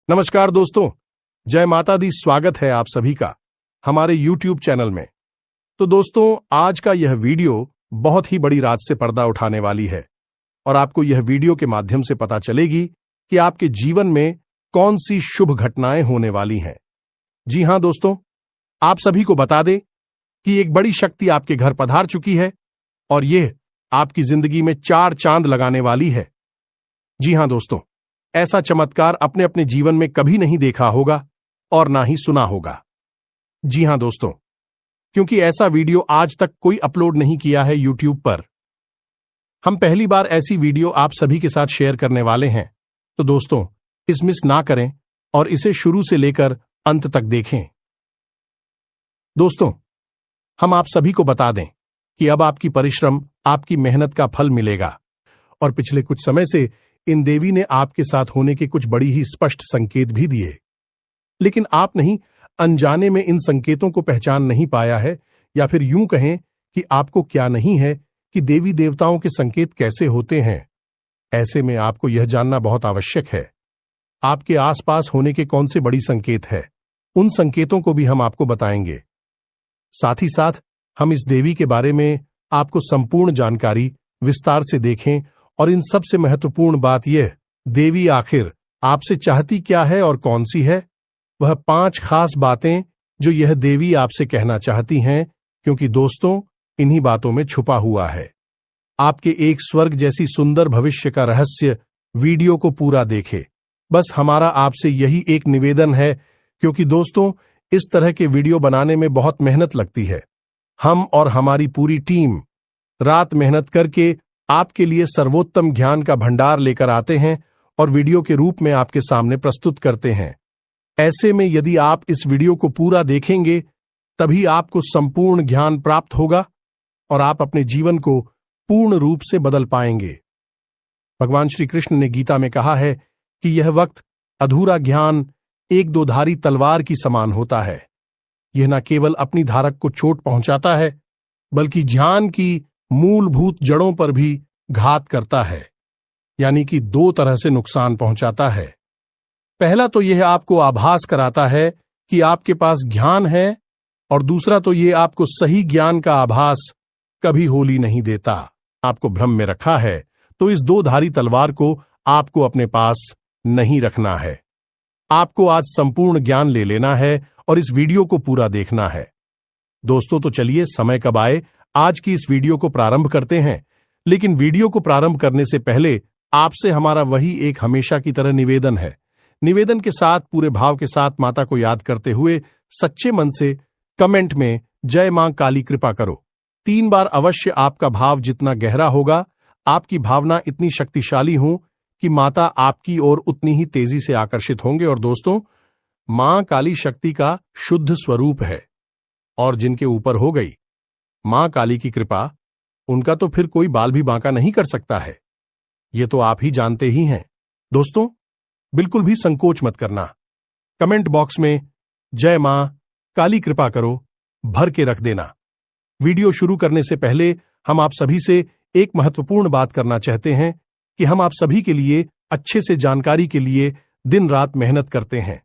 नमस्कार दोस्तों, जय माता दी। स्वागत है आप सभी का हमारे YouTube चैनल में। तो दोस्तों, आज का यह वीडियो बहुत ही बड़ी रात से पर्दा उठाने वाली है और आपको यह वीडियो के माध्यम से पता चलेगी कि आपके जीवन में कौन सी शुभ घटनाएं होने वाली हैं। जी हां दोस्तों, आप सभी को बता दें कि एक बड़ी शक्ति आपके घर पधार चुकी है और यह आपकी जिंदगी में 4 चांद लगाने वाली है। जी हां दोस्तों, ऐसा चमत्कार अपने अपने जीवन में कभी नहीं देखा होगा और ना ही सुना होगा। जी हां दोस्तों, क्योंकि ऐसा वीडियो आज तक कोई अपलोड नहीं किया है YouTube पर। हम पहली बार ऐसी वीडियो आप सभी के साथ शेयर करने वाले हैं। तो दोस्तों, इस मिस ना करें और इसे शुरू से लेकर अंत तक देखें। दोस्तों, हम आप सभी को बता दें कि अब आपकी परिश्रम, आपकी मेहनत का फल मिलेगा और पिछले कुछ समय से इन देवी ने आपके साथ होने के कुछ बड़ी ही स्पष्ट संकेत भी दिए, लेकिन आप नहीं अनजाने में इन संकेतों को पहचान नहीं पाया है, या फिर यूं कहें कि आपको क्या नहीं है कि देवी देवताओं के संकेत कैसे होते हैं। ऐसे में आपको यह जानना बहुत आवश्यक है, आपके आसपास होने के कौन से बड़ी संकेत है। उन संकेतों को भी हम आपको बताएंगे। साथ ही साथ हम इस देवी के बारे में आपको संपूर्ण जानकारी विस्तार से देखें और इन सबसे महत्वपूर्ण बात यह, देवी आखिर आपसे चाहती क्या है और कौन सी है। वह 5 खास बातें जो यह देवी आपसे कहना चाहती हैं, क्योंकि दोस्तों, इन्हीं बातों में छुपा हुआ है। आपके एक स्वर्ग जैसी सुंदर भविष्य का रहस्य वीडियो को पूरा देखे। बस हमारा आपसे यही एक निवेदन है, क्योंकि दोस्तों, इस तरह के वीडियो बनाने में बहुत मेहनत लगती है। हम और हमारी पूरी टीम रात मेहनत करके आपके लिए सर्वोत्तम ज्ञान का भंडार लेकर आते हैं और वीडियो के रूप में आपके सामने प्रस्तुत करते हैं। ऐसे में यदि आप इस वीडियो को पूरा देखेंगे, तभी आपको संपूर्ण ज्ञान प्राप्त होगा और आप अपने जीवन को पूर्ण रूप से बदल पाएंगे। भगवान श्री कृष्ण ने गीता में कहा है कि यह वक्त अधूरा ज्ञान एक 2-धारी तलवार की समान होता है। यह न केवल अपनी धारक को चोट पहुंचाता है, बल्कि ज्ञान की मूलभूत जड़ों पर भी घात करता है, यानी कि 2 तरह से नुकसान पहुंचाता है। पहला तो यह आपको आभास कराता है कि आपके पास ज्ञान है, और दूसरा तो यह आपको सही ज्ञान का आभास कभी होली नहीं देता। आपको भ्रम में रखा है, तो इस 2-धारी तलवार को आपको अपने पास नहीं रखना है। आपको आज संपूर्ण ज्ञान ले लेना है और इस वीडियो को पूरा देखना है। दोस्तों, तो चलिए समय कब आए, आज की इस वीडियो को प्रारंभ करते हैं। लेकिन वीडियो को प्रारंभ करने से पहले आपसे हमारा वही एक हमेशा की तरह निवेदन है। निवेदन के साथ, पूरे भाव के साथ माता को याद करते हुए सच्चे मन से कमेंट में जय मां काली कृपा करो 3 बार अवश्य। आपका भाव जितना गहरा होगा, आपकी भावना इतनी शक्तिशाली हो कि माता आपकी ओर उतनी ही तेजी से आकर्षित होंगे। और दोस्तों, मां काली शक्ति का शुद्ध स्वरूप है, और जिनके ऊपर हो गई मां काली की कृपा, उनका तो फिर कोई बाल भी बांका नहीं कर सकता है। ये तो आप ही जानते ही हैं। दोस्तों, बिल्कुल भी संकोच मत करना। कमेंट बॉक्स में जय मां काली कृपा करो भर के रख देना। वीडियो शुरू करने से पहले हम आप सभी से एक महत्वपूर्ण बात करना चाहते हैं कि हम आप सभी के लिए अच्छे से जानकारी के लिए दिन रात मेहनत करते हैं।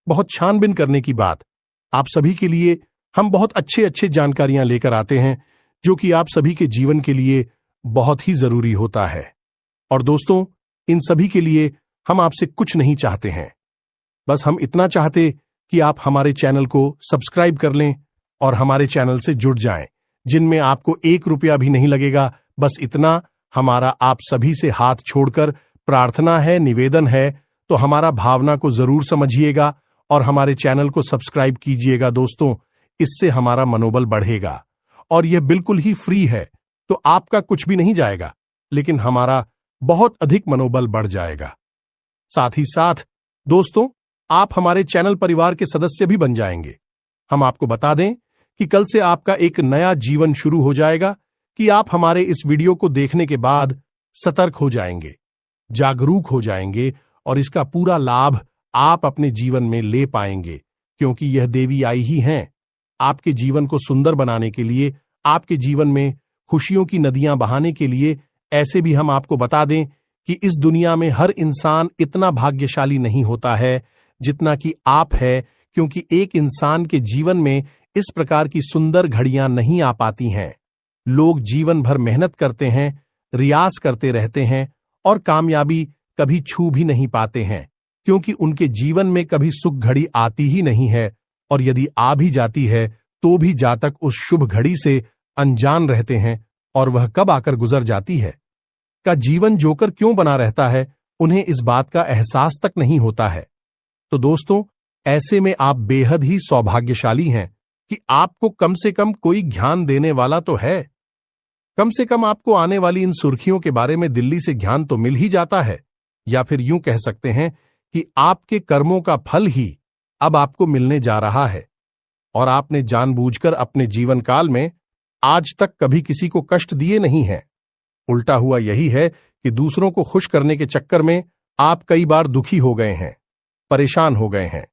बहुत छानबीन करने की बात, आप सभी के लिए हम बहुत अच्छे जानकारियां लेकर आते हैं, जो कि आप सभी के जीवन के लिए बहुत ही जरूरी होता है। और दोस्तों, इन सभी के लिए हम आपसे कुछ नहीं चाहते हैं। बस हम इतना चाहते कि आप हमारे चैनल को सब्सक्राइब कर लें और हमारे चैनल से जुड़ जाएं, जिनमें आपको 1 रुपया भी नहीं लगेगा। बस इतना हमारा आप सभी से हाथ छोड़कर प्रार्थना है, निवेदन है। तो हमारा भावना को जरूर समझिएगा और हमारे चैनल को सब्सक्राइब कीजिएगा दोस्तों। इससे हमारा मनोबल बढ़ेगा और यह बिल्कुल ही फ्री है, तो आपका कुछ भी नहीं जाएगा, लेकिन हमारा बहुत अधिक मनोबल बढ़ जाएगा। साथ ही साथ दोस्तों, आप हमारे चैनल परिवार के सदस्य भी बन जाएंगे। हम आपको बता दें कि कल से आपका एक नया जीवन शुरू हो जाएगा, कि आप हमारे इस वीडियो को देखने के बाद सतर्क हो जाएंगे, जागरूक हो जाएंगे और इसका पूरा लाभ आप अपने जीवन में ले पाएंगे, क्योंकि यह देवी आई ही हैं आपके जीवन को सुंदर बनाने के लिए, आपके जीवन में खुशियों की नदियां बहाने के लिए। ऐसे भी हम आपको बता दें कि इस दुनिया में हर इंसान इतना भाग्यशाली नहीं होता है जितना कि आप है, क्योंकि एक इंसान के जीवन में इस प्रकार की सुंदर घड़ियां नहीं आ पाती हैं। लोग जीवन भर मेहनत करते हैं, रियाज करते रहते हैं और कामयाबी कभी छू भी नहीं पाते हैं, क्योंकि उनके जीवन में कभी सुख घड़ी आती ही नहीं है, और यदि आ भी जाती है तो भी जातक उस शुभ घड़ी से अनजान रहते हैं और वह कब आकर गुजर जाती है का जीवन जोकर क्यों बना रहता है, उन्हें इस बात का एहसास तक नहीं होता है। तो दोस्तों, ऐसे में आप बेहद ही सौभाग्यशाली हैं कि आपको कम से कम कोई ज्ञान देने वाला तो है। कम से कम आपको आने वाली इन सुर्खियों के बारे में दिल्ली से ज्ञान तो मिल ही जाता है, या फिर यूं कह सकते हैं कि आपके कर्मों का फल ही अब आपको मिलने जा रहा है, और आपने जानबूझकर अपने जीवन काल में आज तक कभी किसी को कष्ट दिए नहीं हैं। उल्टा हुआ यही है कि दूसरों को खुश करने के चक्कर में आप कई बार दुखी हो गए हैं, परेशान हो गए हैं।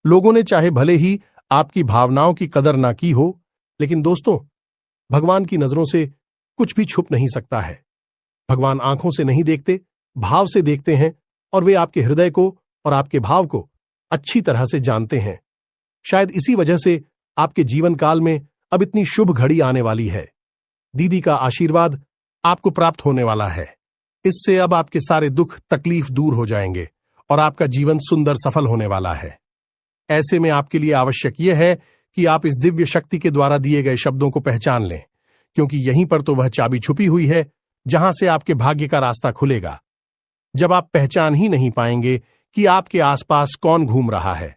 लोगों ने चाहे भले ही आपकी भावनाओं की कदर ना की हो, लेकिन दोस्तों, भगवान की नजरों से कुछ भी छुप नहीं सकता है। भगवान आंखों से नहीं देखते, भाव से देखते हैं, और वे आपके हृदय को और आपके भाव को अच्छी तरह से जानते हैं। शायद इसी वजह से आपके जीवन काल में अब इतनी शुभ घड़ी आने वाली है। दीदी का आशीर्वाद आपको प्राप्त होने वाला है। इससे अब आपके सारे दुख तकलीफ दूर हो जाएंगे और आपका जीवन सुंदर सफल होने वाला है। ऐसे में आपके लिए आवश्यक यह है कि आप इस दिव्य शक्ति के द्वारा दिए गए शब्दों को पहचान लें, क्योंकि यहीं पर तो वह चाबी छुपी हुई है जहां से आपके भाग्य का रास्ता खुलेगा। जब आप पहचान ही नहीं पाएंगे कि आपके आसपास कौन घूम रहा है,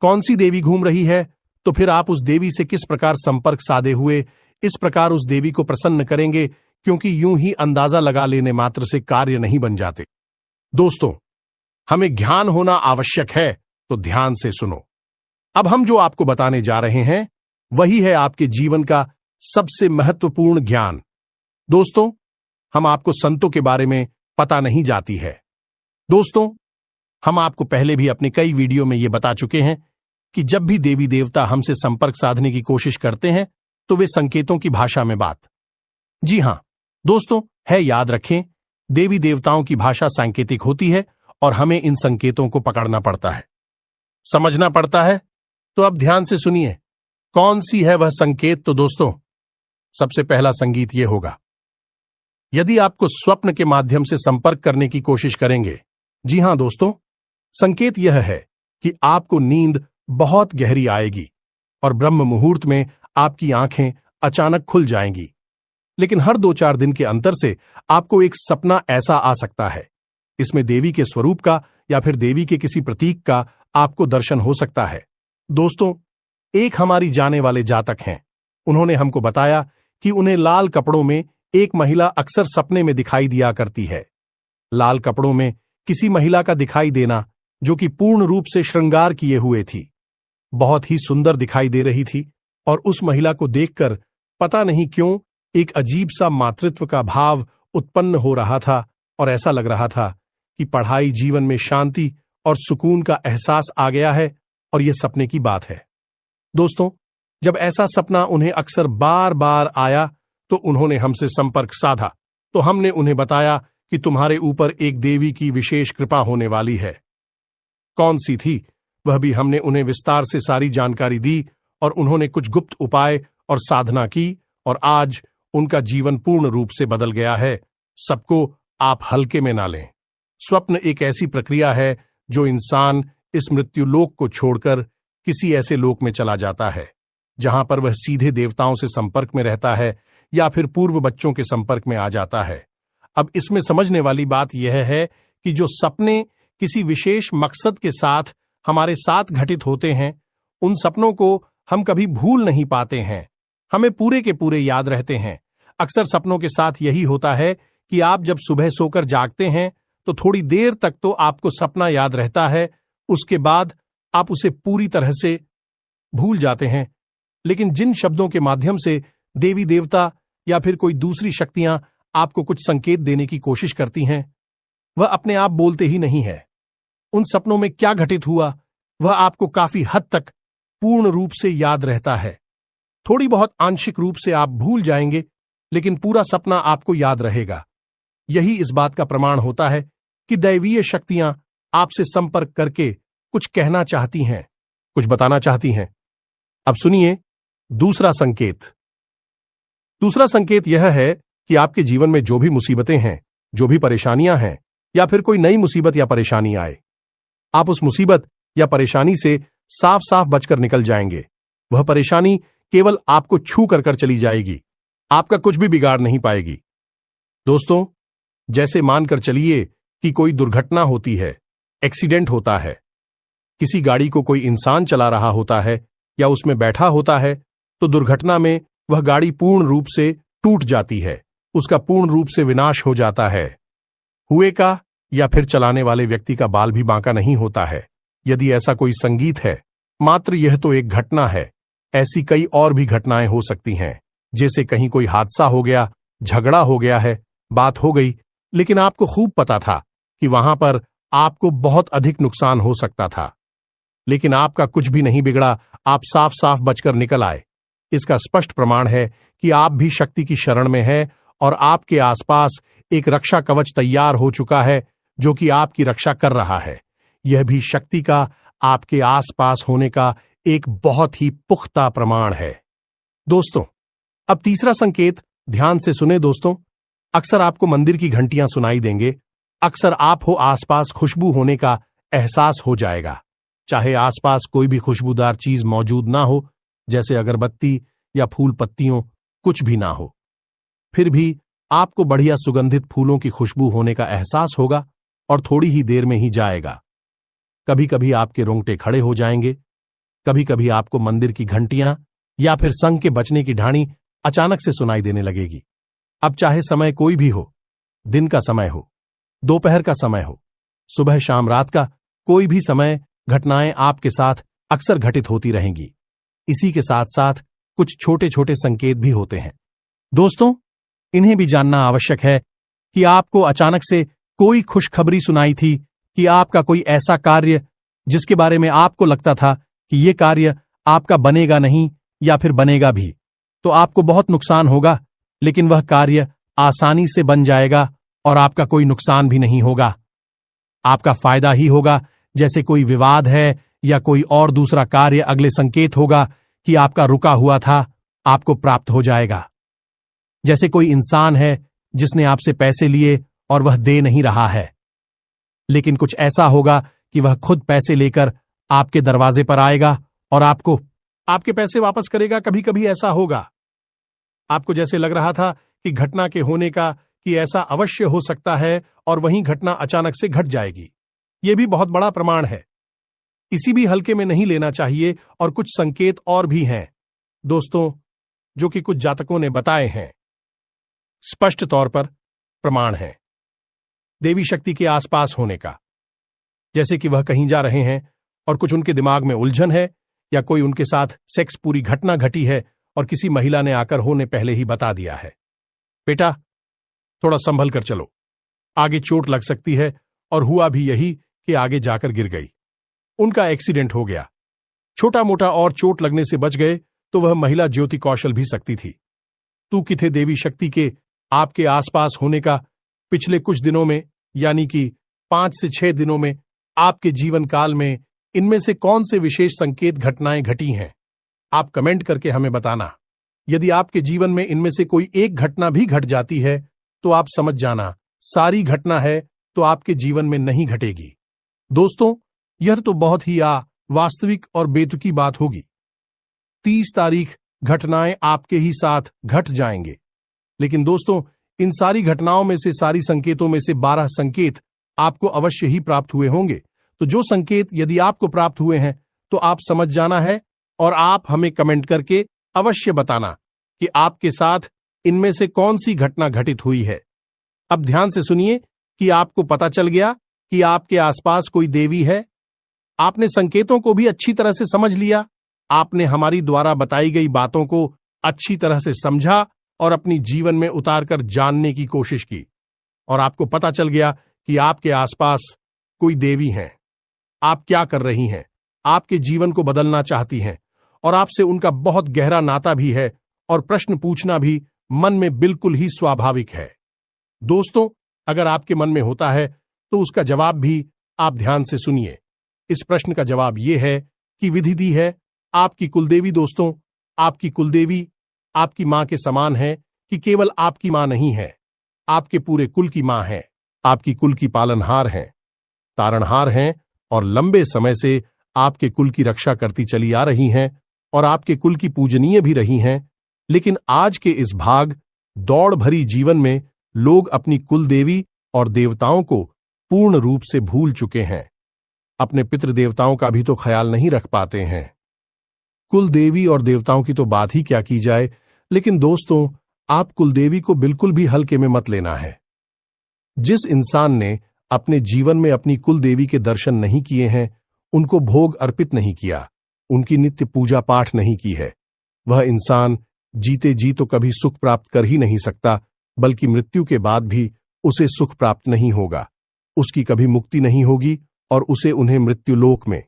कौन सी देवी घूम रही है, तो फिर आप उस देवी से किस प्रकार संपर्क साधे हुए इस प्रकार उस देवी को प्रसन्न करेंगे, क्योंकि यूं ही अंदाजा लगा लेने मात्र से कार्य नहीं बन जाते। दोस्तों, हमें ज्ञान होना आवश्यक है, तो ध्यान से सुनो। अब हम जो आपको बताने जा रहे हैं वही है आपके जीवन का सबसे महत्वपूर्ण ज्ञान। दोस्तों, हम आपको संतों के बारे में पता नहीं जाती है। दोस्तों, हम आपको पहले भी अपने कई वीडियो में ये बता चुके हैं कि जब भी देवी देवता हमसे संपर्क साधने की कोशिश करते हैं तो वे संकेतों की भाषा में बात। जी हां दोस्तों, है, याद रखें, देवी देवताओं की भाषा सांकेतिक होती है और हमें इन संकेतों को पकड़ना पड़ता है, समझना पड़ता है। तो अब ध्यान से सुनिए, कौन सी है वह संकेत। तो दोस्तों, सबसे पहला संगीत यह होगा, यदि आपको स्वप्न के माध्यम से संपर्क करने की कोशिश करेंगे। जी हां दोस्तों, संकेत यह है कि आपको नींद बहुत गहरी आएगी और ब्रह्म मुहूर्त में आपकी आंखें अचानक खुल जाएंगी। लेकिन हर 2-4 दिन के अंतर से आपको एक सपना ऐसा आ सकता है, इसमें देवी के स्वरूप का या फिर देवी के किसी प्रतीक का आपको दर्शन हो सकता है। दोस्तों, एक हमारी जाने वाले जातक हैं, उन्होंने हमको बताया कि उन्हें लाल कपड़ों में एक महिला अक्सर सपने में दिखाई दिया करती है। लाल कपड़ों में किसी महिला का दिखाई देना जो कि पूर्ण रूप से श्रृंगार किए हुए थी, बहुत ही सुंदर दिखाई दे रही थी, और उस महिला को देखकर पता नहीं क्यों एक अजीब सा मातृत्व का भाव उत्पन्न हो रहा था, और ऐसा लग रहा था कि पढ़ाई जीवन में शांति और सुकून का एहसास आ गया है, और यह सपने की बात है। दोस्तों, जब ऐसा सपना उन्हें अक्सर बार बार आया तो उन्होंने हमसे संपर्क साधा, तो हमने उन्हें बताया कि तुम्हारे ऊपर एक देवी की विशेष कृपा होने वाली है। कौन सी थी वह भी हमने उन्हें विस्तार से सारी जानकारी दी, और उन्होंने कुछ गुप्त उपाय और साधना की, और आज उनका जीवन पूर्ण रूप से बदल गया है। सबको आप हल्के में ना लें। स्वप्न एक ऐसी प्रक्रिया है जो इंसान इस मृत्युलोक को छोड़कर किसी ऐसे लोक में चला जाता है जहां पर वह सीधे देवताओं से संपर्क में रहता है या फिर पूर्व बच्चों के संपर्क में आ जाता है। अब इसमें समझने वाली बात यह है कि जो सपने किसी विशेष मकसद के साथ हमारे साथ घटित होते हैं, उन सपनों को हम कभी भूल नहीं पाते हैं, हमें पूरे के पूरे याद रहते हैं। अक्सर सपनों के साथ यही होता है कि आप जब सुबह सोकर जागते हैं तो थोड़ी देर तक तो आपको सपना याद रहता है, उसके बाद आप उसे पूरी तरह से भूल जाते हैं। लेकिन जिन शब्दों के माध्यम से देवी देवता या फिर कोई दूसरी शक्तियां आपको कुछ संकेत देने की कोशिश करती हैं, वह अपने आप बोलते ही नहीं है। उन सपनों में क्या घटित हुआ वह आपको काफी हद तक पूर्ण रूप से याद रहता है। थोड़ी बहुत आंशिक रूप से आप भूल जाएंगे, लेकिन पूरा सपना आपको याद रहेगा। यही इस बात का प्रमाण होता है कि दैवीय शक्तियां आपसे संपर्क करके कुछ कहना चाहती हैं, कुछ बताना चाहती हैं। अब सुनिए दूसरा संकेत। दूसरा संकेत यह है कि आपके जीवन में जो भी मुसीबतें हैं, जो भी परेशानियां हैं, या फिर कोई नई मुसीबत या परेशानी आए, आप उस मुसीबत या परेशानी से साफ साफ बचकर निकल जाएंगे। वह परेशानी केवल आपको छू कर चली जाएगी, आपका कुछ भी बिगाड़ नहीं पाएगी। दोस्तों, जैसे मानकर चलिए कि कोई दुर्घटना होती है, एक्सीडेंट होता है, किसी गाड़ी को कोई इंसान चला रहा होता है या उसमें बैठा होता है, तो दुर्घटना में वह गाड़ी पूर्ण रूप से टूट जाती है, उसका पूर्ण रूप से विनाश हो जाता है। हुए का या फिर चलाने वाले व्यक्ति का बाल भी बांका नहीं होता है। यदि ऐसा कोई संगीत है, मात्र यह तो एक घटना है, ऐसी कई और भी घटनाएं हो सकती हैं। जैसे कहीं कोई हादसा हो गया, झगड़ा हो गया है, बात हो गई, लेकिन आपको खूब पता था कि वहां पर आपको बहुत अधिक नुकसान हो सकता था, लेकिन आपका कुछ भी नहीं बिगड़ा, आप साफ साफ बचकर निकल आए। इसका स्पष्ट प्रमाण है कि आप भी शक्ति की शरण में हैं और आपके आसपास एक रक्षा कवच तैयार हो चुका है जो कि आपकी रक्षा कर रहा है। यह भी शक्ति का आपके आसपास होने का एक बहुत ही पुख्ता प्रमाण है। दोस्तों, अब तीसरा संकेत ध्यान से सुने दोस्तों। अक्सर आपको मंदिर की घंटियां सुनाई देंगे, अक्सर आप हो आसपास खुशबू होने का एहसास हो जाएगा। चाहे आसपास कोई भी खुशबूदार चीज मौजूद ना हो, जैसे अगरबत्ती या फूल पत्तियों, कुछ भी ना हो, फिर भी आपको बढ़िया सुगंधित फूलों की खुशबू होने का एहसास होगा और थोड़ी ही देर में ही जाएगा। कभी कभी आपके रोंगटे खड़े हो जाएंगे, कभी कभी आपको मंदिर की घंटियां या फिर संग के बजने की ढाणी अचानक से सुनाई देने लगेगी। अब चाहे समय कोई भी हो, दिन का समय हो, दोपहर का समय हो, सुबह शाम रात का कोई भी समय, घटनाएं आपके साथ अक्सर घटित होती रहेंगी। इसी के साथ साथ कुछ छोटे छोटे संकेत भी होते हैं। दोस्तों, इन्हें भी जानना आवश्यक है कि आपको अचानक से कोई खुशखबरी सुनाई थी कि आपका कोई ऐसा कार्य जिसके बारे में आपको लगता था कि यह कार्य आपका बनेगा नहीं या फिर बनेगा भी, तो आपको बहुत नुकसान होगा, लेकिन वह कार्य आसानी से बन जाएगा और आपका कोई नुकसान भी नहीं होगा। आपका फायदा ही होगा। जैसे कोई विवाद है या कोई और दूसरा कार्य, अगले संकेत होगा कि आपका रुका हुआ था, आपको प्राप्त हो जाएगा। जैसे कोई इंसान है जिसने आपसे पैसे लिए और वह दे नहीं रहा है, लेकिन कुछ ऐसा होगा कि वह खुद पैसे लेकर आपके दरवाजे पर आएगा और आपको आपके पैसे वापस करेगा। कभी कभी ऐसा होगा, आपको जैसे लग रहा था कि घटना के होने का कि ऐसा अवश्य हो सकता है और वहीं घटना अचानक से घट जाएगी। यह भी बहुत बड़ा प्रमाण है, इसी भी हल्के में नहीं लेना चाहिए। और कुछ संकेत और भी हैं दोस्तों, जो कि कुछ जातकों ने बताए हैं, स्पष्ट तौर पर प्रमाण है देवी शक्ति के आसपास होने का। जैसे कि वह कहीं जा रहे हैं और कुछ उनके दिमाग में उलझन है, या कोई उनके साथ सेक्स पूरी घटना घटी है और किसी महिला ने आकर होने पहले ही बता दिया है, बेटा थोड़ा संभल कर चलो, आगे चोट लग सकती है। और हुआ भी यही कि आगे जाकर गिर गई, उनका एक्सीडेंट हो गया। छोटा मोटा और चोट लगने से बच गए तो वह महिला ज्योति कौशल भी सकती थी। तू किथे देवी शक्ति के आपके आसपास होने का पिछले कुछ दिनों में, यानी कि 5 से 6 दिनों में, आपके जीवन काल में इनमें से कौन से विशेष संकेत घटनाएं घटी हैं, आप कमेंट करके हमें बताना। यदि आपके जीवन में इनमें से कोई एक घटना भी घट जाती है तो आप समझ जाना सारी घटना है तो आपके जीवन में नहीं घटेगी। दोस्तों, यह तो बहुत ही वास्तविक और बेतुकी बात होगी। 30 तारीख घटनाएं आपके ही साथ घट जाएंगे, लेकिन दोस्तों इन सारी घटनाओं में से, सारी संकेतों में से 12 संकेत आपको अवश्य ही प्राप्त हुए होंगे। तो जो संकेत यदि आपको प्राप्त हुए हैं तो आप समझ जाना है और आप हमें कमेंट करके अवश्य बताना कि आपके साथ इनमें से कौन सी घटना घटित हुई है। अब ध्यान से सुनिए कि आपको पता चल गया कि आपके आसपास कोई देवी है, आपने संकेतों को भी अच्छी तरह से समझ लिया, आपने हमारी द्वारा बताई गई बातों को अच्छी तरह से समझा और अपनी जीवन में उतारकर जानने की कोशिश की, और आपको पता चल गया कि आपके आसपास कोई देवी है। आप क्या कर रही हैं, आपके जीवन को बदलना चाहती हैं और आपसे उनका बहुत गहरा नाता भी है, और प्रश्न पूछना भी मन में बिल्कुल ही स्वाभाविक है। दोस्तों, अगर आपके मन में होता है तो उसका जवाब भी आप ध्यान से सुनिए। इस प्रश्न का जवाब यह है कि विधि दी है आपकी कुलदेवी। दोस्तों, आपकी कुलदेवी आपकी मां के समान है कि केवल आपकी मां नहीं है, आपके पूरे कुल की मां है। आपकी कुल की पालनहार हैं, तारणहार हैं और लंबे समय से आपके कुल की रक्षा करती चली आ रही हैं और आपके कुल की पूजनीय भी रही हैं। लेकिन आज के इस भाग दौड़ भरी जीवन में लोग अपनी कुल देवी और देवताओं को पूर्ण रूप से भूल चुके हैं। अपने पितृ देवताओं का भी तो ख्याल नहीं रख पाते हैं। कुल देवी और देवताओं की तो बात ही क्या की जाए। लेकिन दोस्तों, आप कुलदेवी को बिल्कुल भी हल्के में मत लेना है। जिस इंसान ने अपने जीवन में अपनी कुल देवी के दर्शन नहीं किए हैं, उनको भोग अर्पित नहीं किया, उनकी नित्य पूजा पाठ नहीं की है, वह इंसान जीते जी तो कभी सुख प्राप्त कर ही नहीं सकता, बल्कि मृत्यु के बाद भी उसे सुख प्राप्त नहीं होगा। उसकी कभी मुक्ति नहीं होगी और उसे उन्हें मृत्युलोक में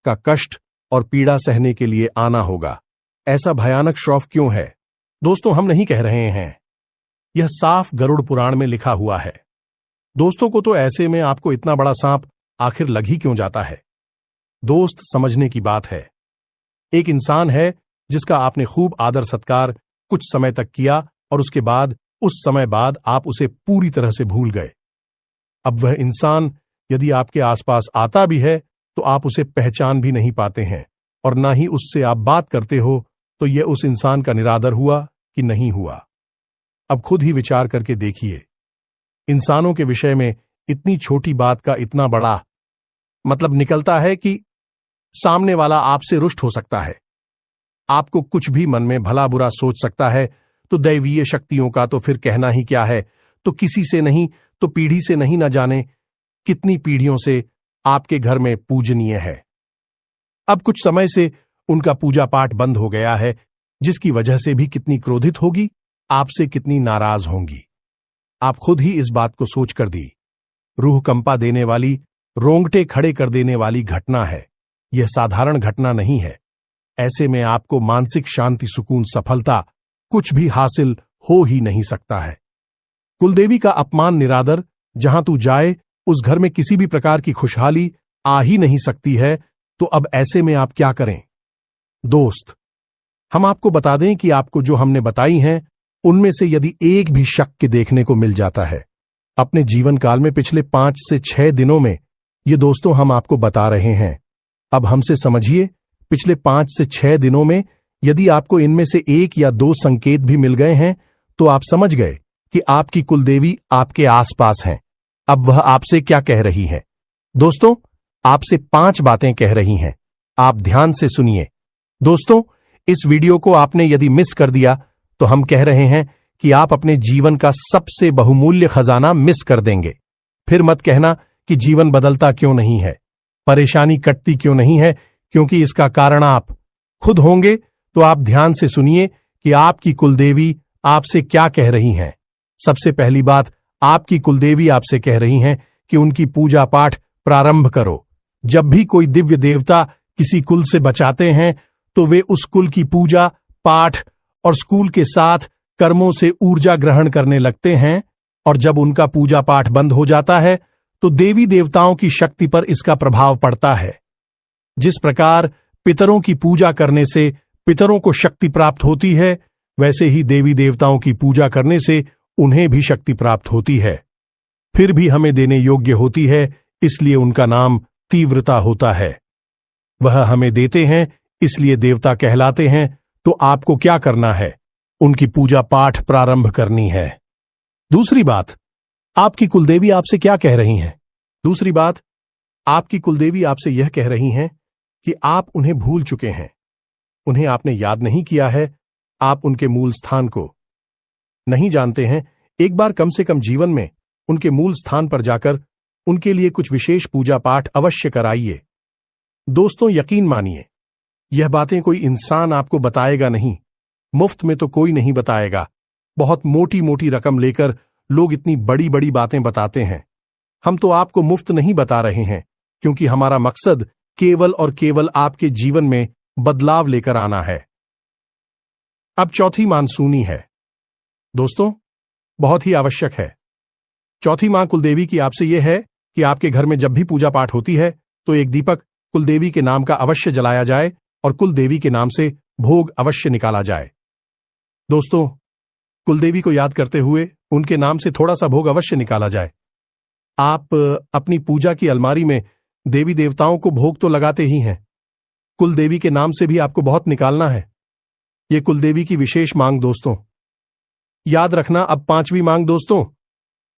का कष्ट और पीड़ा सहने के लिए आना होगा। ऐसा भयानक श्राप क्यों है? दोस्तों, हम नहीं कह रहे हैं, यह साफ गरुड़ पुराण में लिखा हुआ है। दोस्तों को तो ऐसे में आपको इतना बड़ा सांप आखिर लग ही क्यों जाता है? दोस्त, समझने की बात है। एक इंसान है जिसका आपने खूब आदर सत्कार कुछ समय तक किया और उसके बाद उस समय बाद आप उसे पूरी तरह से भूल गए। अब वह इंसान यदि आपके आसपास आता भी है तो आप उसे पहचान भी नहीं पाते हैं और ना ही उससे आप बात करते हो। तो यह उस इंसान का निरादर हुआ कि नहीं हुआ? अब खुद ही विचार करके देखिए। इंसानों के विषय में इतनी छोटी बात का इतना बड़ा मतलब निकलता है कि सामने वाला आपसे रुष्ट हो सकता है, आपको कुछ भी मन में भला बुरा सोच सकता है। तो दैवीय शक्तियों का तो फिर कहना ही क्या है। तो किसी से नहीं तो पीढ़ी से नहीं, न जाने कितनी पीढ़ियों से आपके घर में पूजनीय है। अब कुछ समय से उनका पूजा पाठ बंद हो गया है, जिसकी वजह से भी कितनी क्रोधित होगी, आपसे कितनी नाराज होंगी। आप खुद ही इस बात को सोच कर दी। रूह कंपा देने वाली, रोंगटे खड़े कर देने वाली घटना है। यह साधारण घटना नहीं है। ऐसे में आपको मानसिक शांति, सुकून, सफलता कुछ भी हासिल हो ही नहीं सकता है। कुलदेवी का अपमान, निरादर, जहां तू जाए उस घर में किसी भी प्रकार की खुशहाली आ ही नहीं सकती है। तो अब ऐसे में आप क्या करें? दोस्त, हम आपको बता दें कि आपको जो हमने बताई हैं उनमें से यदि एक भी शक्य देखने को मिल जाता है अपने जीवन काल में पिछले 5 से 6 दिनों में, ये दोस्तों हम आपको बता रहे हैं। अब हमसे समझिए, पिछले 5 से 6 दिनों में यदि आपको इनमें से 1 या 2 संकेत भी मिल गए हैं तो आप समझ गए कि आपकी कुलदेवी आपके आसपास हैं। अब वह आपसे क्या कह रही है? दोस्तों, आपसे 5 बातें कह रही हैं। आप ध्यान से सुनिए। दोस्तों, इस वीडियो को आपने यदि मिस कर दिया तो हम कह रहे हैं कि आप अपने जीवन का सबसे बहुमूल्य खजाना मिस कर देंगे। फिर मत कहना कि जीवन बदलता क्यों नहीं है, परेशानी कटती क्यों नहीं है, क्योंकि इसका कारण आप खुद होंगे। तो आप ध्यान से सुनिए कि आपकी कुलदेवी आपसे क्या कह रही हैं। सबसे पहली बात, आपकी कुलदेवी आपसे कह रही हैं कि उनकी पूजा पाठ प्रारंभ करो। जब भी कोई दिव्य देवता किसी कुल से बचाते हैं तो वे उस कुल की पूजा पाठ और स्कूल के साथ कर्मों से ऊर्जा ग्रहण करने लगते हैं, और जब उनका पूजा पाठ बंद हो जाता है तो देवी देवताओं की शक्ति पर इसका प्रभाव पड़ता है। जिस प्रकार पितरों की पूजा करने से पितरों को शक्ति प्राप्त होती है, वैसे ही देवी देवताओं की पूजा करने से उन्हें भी शक्ति प्राप्त होती है। फिर भी हमें देने योग्य होती है, इसलिए उनका नाम तीव्रता होता है। वह हमें देते हैं, इसलिए देवता कहलाते हैं। तो आपको क्या करना है? उनकी पूजा पाठ प्रारंभ करनी है। दूसरी बात, आपकी कुलदेवी आपसे क्या कह रही हैं? दूसरी बात, आपकी कुलदेवी आपसे यह कह रही हैं कि आप उन्हें भूल चुके हैं, उन्हें आपने याद नहीं किया है, आप उनके मूल स्थान को नहीं जानते हैं। एक बार कम से कम जीवन में उनके मूल स्थान पर जाकर उनके लिए कुछ विशेष पूजा पाठ अवश्य कराइए। दोस्तों, यकीन मानिए, यह बातें कोई इंसान आपको बताएगा नहीं, मुफ्त में तो कोई नहीं बताएगा। बहुत मोटी मोटी रकम लेकर लोग इतनी बड़ी बड़ी बातें बताते हैं। हम तो आपको मुफ्त नहीं बता रहे हैं, क्योंकि हमारा मकसद केवल और केवल आपके जीवन में बदलाव लेकर आना है। अब चौथी मानसूनी है। दोस्तों, बहुत ही आवश्यक है। चौथी मां कुलदेवी की आपसे यह है कि आपके घर में जब भी पूजा पाठ होती है तो एक दीपक कुलदेवी के नाम का अवश्य जलाया जाए और कुलदेवी के नाम से भोग अवश्य निकाला जाए। दोस्तों, कुलदेवी को याद करते हुए उनके नाम से थोड़ा सा भोग अवश्य निकाला जाए। आप अपनी पूजा की अलमारी में देवी देवताओं को भोग तो लगाते ही हैं, कुलदेवी के नाम से भी आपको बहुत निकालना है। ये कुलदेवी की विशेष मांग दोस्तों। याद रखना अब पांचवी मांग दोस्तों,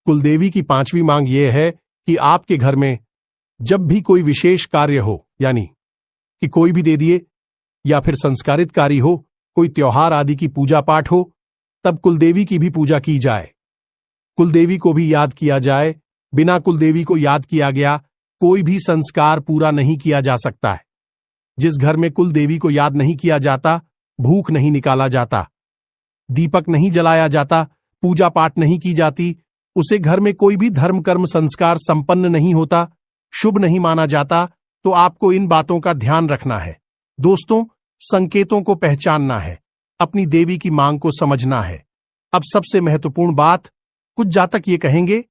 कुलदेवी की पांचवी मांग यह है कि आपके घर में जब भी कोई विशेष कार्य हो, यानी कि कोई भी दे दिए या फिर संस्कारित कार्य हो, कोई त्योहार आदि की पूजा पाठ हो, तब कुलदेवी की भी पूजा की जाए, कुलदेवी को भी याद किया जाए। बिना कुलदेवी को याद किया गया कोई भी संस्कार पूरा नहीं किया जा सकता है। जिस घर में कुलदेवी को याद नहीं किया जाता, भूख नहीं निकाला जाता, दीपक नहीं जलाया जाता, पूजा पाठ नहीं की जाती, उसे घर में कोई भी धर्म कर्म संस्कार संपन्न नहीं होता, शुभ नहीं माना जाता। तो आपको इन बातों का ध्यान रखना है दोस्तों, संकेतों को पहचानना है, अपनी देवी की मांग को समझना है। अब सबसे महत्वपूर्ण बात, कुछ जातक ये कहेंगे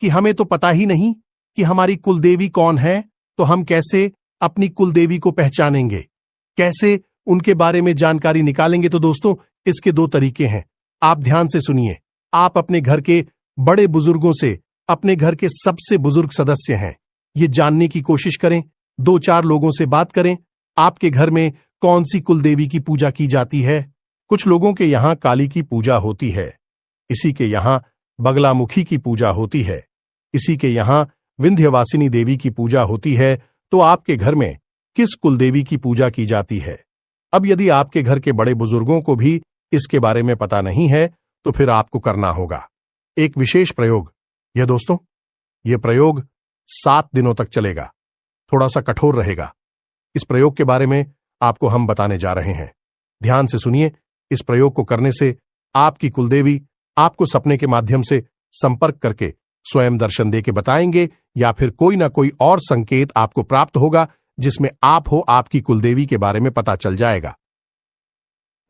कि हमें तो पता ही नहीं कि हमारी कुलदेवी कौन है, तो हम कैसे अपनी कुलदेवी को पहचानेंगे, कैसे उनके बारे में जानकारी निकालेंगे। तो दोस्तों, इसके दो तरीके हैं, आप ध्यान से सुनिए। आप अपने घर के बड़े बुजुर्गों से, अपने घर के सबसे बुजुर्ग सदस्य हैं, ये जानने की कोशिश करें, 2-4 लोगों से बात करें, आपके घर में कौन सी कुलदेवी की पूजा की जाती है। कुछ लोगों के यहां काली की पूजा होती है, इसी के यहां बगलामुखी की पूजा होती है, इसी के यहां विंध्यवासिनी देवी की पूजा होती है। तो आपके घर में किस कुलदेवी की पूजा की जाती है? अब यदि आपके घर के बड़े बुजुर्गों को भी इसके बारे में पता नहीं है, तो फिर आपको करना होगा एक विशेष प्रयोग। यह दोस्तों, यह प्रयोग 7 दिनों तक चलेगा, थोड़ा सा कठोर रहेगा। इस प्रयोग के बारे में आपको हम बताने जा रहे हैं, ध्यान से सुनिए। इस प्रयोग को करने से आपकी कुलदेवी आपको सपने के माध्यम से संपर्क करके स्वयं दर्शन देके बताएंगे, या फिर कोई ना कोई और संकेत आपको प्राप्त होगा जिसमें आप हो आपकी कुलदेवी के बारे में पता चल जाएगा।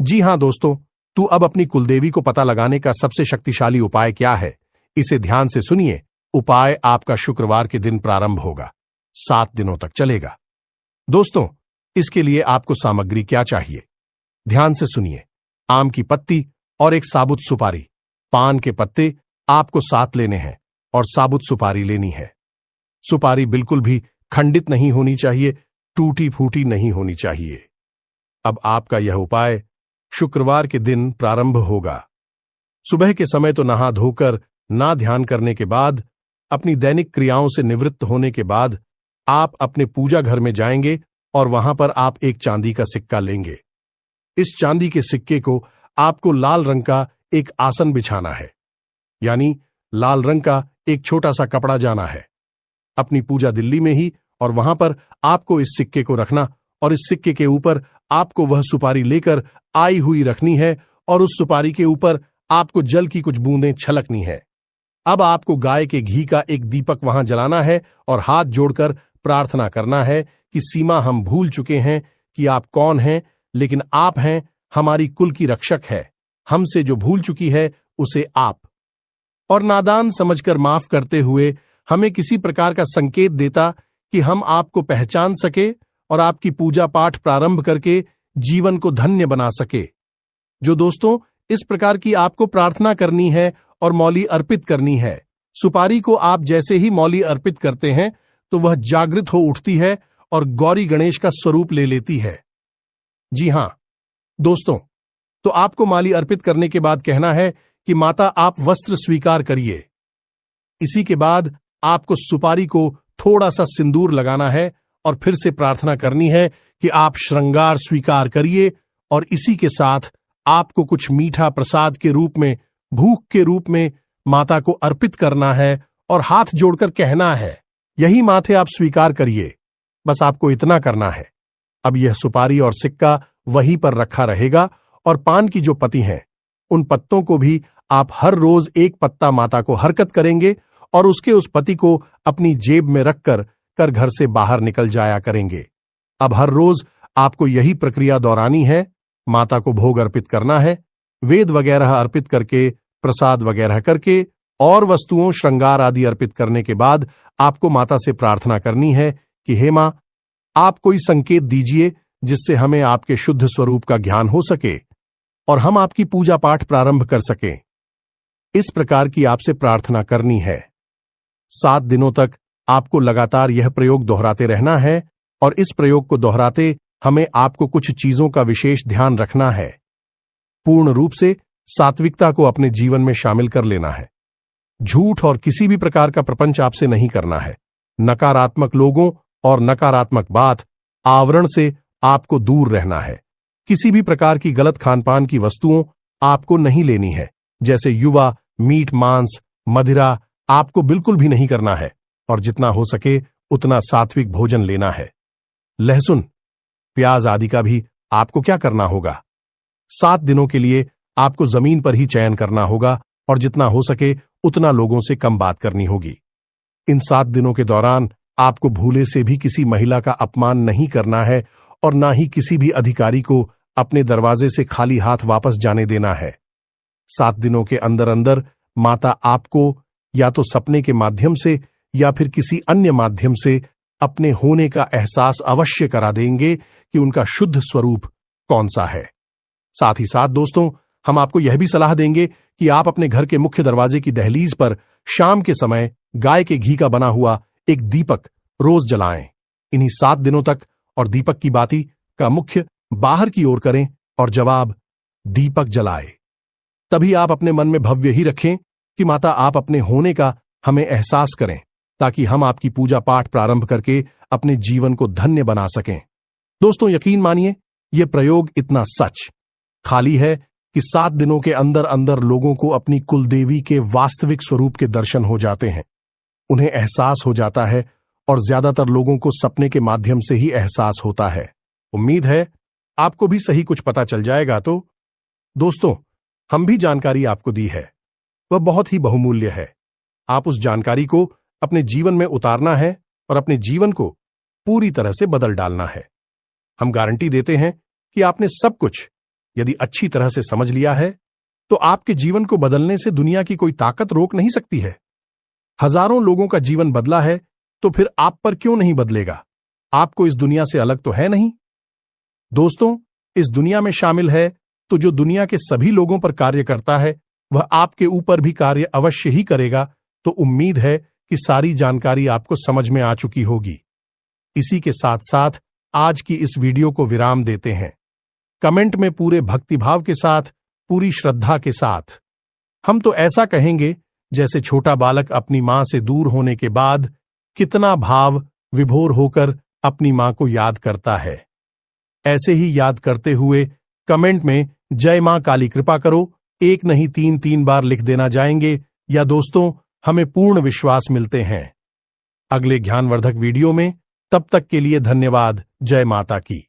जी हां दोस्तों, तो अब अपनी कुलदेवी को पता लगाने का सबसे शक्तिशाली उपाय क्या है, इसे ध्यान से सुनिए। उपाय आपका शुक्रवार के दिन प्रारंभ होगा, 7 दिनों तक चलेगा। दोस्तों, इसके लिए आपको सामग्री क्या चाहिए, ध्यान से सुनिए। आम की पत्ती और एक साबुत सुपारी, पान के पत्ते आपको 7 लेने हैं और साबुत सुपारी लेनी है। सुपारी बिल्कुल भी खंडित नहीं होनी चाहिए, टूटी फूटी नहीं होनी चाहिए। अब आपका यह उपाय शुक्रवार के दिन प्रारंभ होगा। सुबह के समय तो नहा धोकर, ना ध्यान करने के बाद, अपनी दैनिक क्रियाओं से निवृत्त होने के बाद आप अपने पूजा घर में जाएंगे और वहां पर आप एक चांदी का सिक्का लेंगे। इस चांदी के सिक्के को आपको लाल रंग का एक आसन बिछाना है, यानी लाल रंग का एक छोटा सा कपड़ा जाना है अपनी पूजा दिल्ली में ही, और वहां पर आपको इस सिक्के को रखना और इस सिक्के के ऊपर आपको वह सुपारी लेकर आई हुई रखनी है और उस सुपारी के ऊपर आपको जल की कुछ बूंदें छलकनी है। अब आपको गाय के घी का एक दीपक वहां जलाना है और हाथ जोड़कर प्रार्थना करना है कि सीमा, हम भूल चुके हैं कि आप कौन हैं, लेकिन आप हैं हमारी कुल की रक्षक है, हमसे जो भूल चुकी है उसे आप और नादान समझकर माफ करते हुए हमें किसी प्रकार का संकेत देता कि हम आपको पहचान सके और आपकी पूजा पाठ प्रारंभ करके जीवन को धन्य बना सके। जो दोस्तों, इस प्रकार की आपको प्रार्थना करनी है और मौली अर्पित करनी है। सुपारी को आप जैसे ही मौली अर्पित करते हैं तो वह जागृत हो उठती है और गौरी गणेश का स्वरूप ले लेती है। जी हां दोस्तों, तो आपको माली अर्पित करने के बाद कहना है कि माता आप वस्त्र स्वीकार करिए। इसी के बाद आपको सुपारी को थोड़ा सा सिंदूर लगाना है और फिर से प्रार्थना करनी है कि आप श्रृंगार स्वीकार करिए, और इसी के साथ आपको कुछ मीठा प्रसाद के रूप में, भूख के रूप में माता को अर्पित करना है और हाथ जोड़कर कहना है, यही माथे आप स्वीकार करिए। बस आपको इतना करना है। अब यह सुपारी और सिक्का वहीं पर रखा रहेगा और पान की जो पत्ती हैं, उन पत्तों को भी आप हर रोज एक पत्ता माता को हरकत करेंगे और उसके उस पत्ती को अपनी जेब में रखकर कर घर से बाहर निकल जाया करेंगे। अब हर रोज आपको यही प्रक्रिया दोहरानी है। माता को भोग अर्पित करना है, वेद वगैरह अर्पित करके, प्रसाद वगैरह करके और वस्तुओं, श्रृंगार आदि अर्पित करने के बाद आपको माता से प्रार्थना करनी है कि हे मां, आप कोई संकेत दीजिए जिससे हमें आपके शुद्ध स्वरूप का ज्ञान हो सके और हम आपकी पूजा पाठ प्रारंभ कर सकें। इस प्रकार की आपसे प्रार्थना करनी है। 7 दिनों तक आपको लगातार यह प्रयोग दोहराते रहना है और इस प्रयोग को दोहराते हमें आपको कुछ चीजों का विशेष ध्यान रखना है। पूर्ण रूप से सात्विकता को अपने जीवन में शामिल कर लेना है। झूठ और किसी भी प्रकार का प्रपंच आपसे नहीं करना है। नकारात्मक लोगों और नकारात्मक बात आवरण से आपको दूर रहना है। किसी भी प्रकार की गलत खानपान की वस्तुओं आपको नहीं लेनी है, जैसे युवा, मीट, मांस, मदिरा आपको बिल्कुल भी नहीं करना है और जितना हो सके उतना सात्विक भोजन लेना है। लहसुन, प्याज आदि का भी आपको क्या करना होगा? 7 दिनों के लिए आपको जमीन पर ही चयन करना होगा और जितना हो सके उतना लोगों से कम बात करनी होगी। इन 7 दिनों के दौरान आपको भूले से भी किसी महिला का अपमान नहीं करना है और ना ही किसी भी अधिकारी को अपने दरवाजे से खाली हाथ वापस जाने देना है। 7 दिनों के अंदर अंदर माता आपको या तो सपने के माध्यम से या फिर किसी अन्य माध्यम से अपने होने का एहसास अवश्य करा देंगे कि उनका शुद्ध स्वरूप कौन सा है। साथ ही साथ दोस्तों, हम आपको यह भी सलाह देंगे कि आप अपने घर के मुख्य दरवाजे की दहलीज पर शाम के समय गाय के घी का बना हुआ एक दीपक रोज जलाएं। इन्हीं 7 दिनों तक और दीपक की बाती का मुख्य बाहर की ओर करें और जवाब दीपक जलाए। तभी आप अपने मन में भव्य ही रखें कि माता आप अपने होने का हमें एहसास करें, ताकि हम आपकी पूजा पाठ प्रारंभ करके अपने जीवन को धन्य बना सकें। दोस्तों, यकीन मानिए, यह प्रयोग इतना सच खाली है कि 7 दिनों के अंदर अंदर लोगों को अपनी कुलदेवी के वास्तविक स्वरूप के दर्शन हो जाते हैं, उन्हें एहसास हो जाता है और ज्यादातर लोगों को सपने के माध्यम से ही एहसास होता है। उम्मीद है आपको भी सही कुछ पता चल जाएगा। तो दोस्तों, हम भी जानकारी आपको दी है, वह बहुत ही बहुमूल्य है। आप उस जानकारी को अपने जीवन में उतारना है और अपने जीवन को पूरी तरह से बदल डालना है। हम गारंटी देते हैं कि आपने सब कुछ यदि अच्छी तरह से समझ लिया है तो आपके जीवन को बदलने से दुनिया की कोई ताकत रोक नहीं सकती है। हजारों लोगों का जीवन बदला है तो फिर आप पर क्यों नहीं बदलेगा? आपको इस दुनिया से अलग तो है नहीं। दोस्तों, इस दुनिया में शामिल है तो जो दुनिया के सभी लोगों पर कार्य करता है वह आपके ऊपर भी कार्य अवश्य ही करेगा। तो उम्मीद है कि सारी जानकारी आपको समझ में आ चुकी होगी। इसी के साथ साथ आज की इस वीडियो को विराम देते हैं। कमेंट में पूरे भक्तिभाव के साथ, पूरी श्रद्धा के साथ हम तो ऐसा कहेंगे जैसे छोटा बालक अपनी मां से दूर होने के बाद कितना भाव विभोर होकर अपनी मां को याद करता है। ऐसे ही याद करते हुए कमेंट में जय मां काली कृपा करो 1 नहीं 3 बार लिख देना जाएंगे, या दोस्तों हमें पूर्ण विश्वास मिलते हैं। अगले ज्ञानवर्धक वीडियो में, तब तक के लिए धन्यवाद। जय माता की।